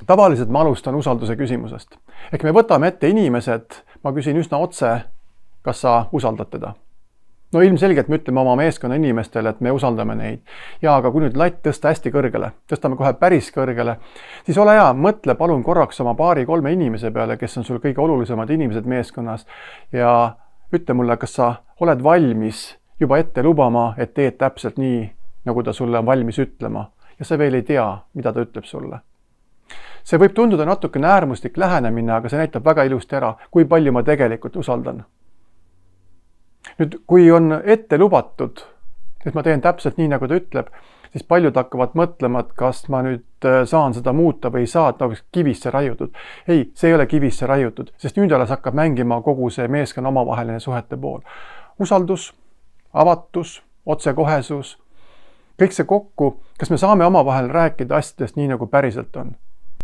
Tavaliselt ma alustan usalduse küsimusest. Ehk me võtame ette inimesed, ma küsin üsna otse, kas sa usaldad teda. No ilmselgelt me ütleme oma meeskonna inimestele, et me usaldame neid. Ja aga kui nüüd latt tõsta hästi kõrgele, tõstame kohe päris kõrgele, siis ole hea, mõtle palun korraks oma 2-3 inimese peale, kes on sul kõige olulisemad inimesed meeskonnas ja ütle mulle, kas sa oled valmis juba ette lubama, et teed täpselt nii, nagu ta sulle on valmis ütlema ja sa veel ei tea, mida ta ütleb sulle. See võib tunduda natukene äärmuslik lähenemine, aga see näitab väga ilusti ära, kui palju ma tegelikult usaldan. Nüüd, kui on ette lubatud, et ma teen täpselt nii, nagu ta ütleb, siis paljud hakkavad mõtlema, et kas ma nüüd saan seda muuta või ei saa, et oleks kivisse raiutud. Ei, see ei ole kivisse raiutud, sest nüüd alles hakkab mängima kogu see meeskonna omavaheline suhete pool. Usaldus, avatus, otsekohesus, kõik see kokku, kas me saame omavahel rääkida asjadest nii, nagu päriselt on.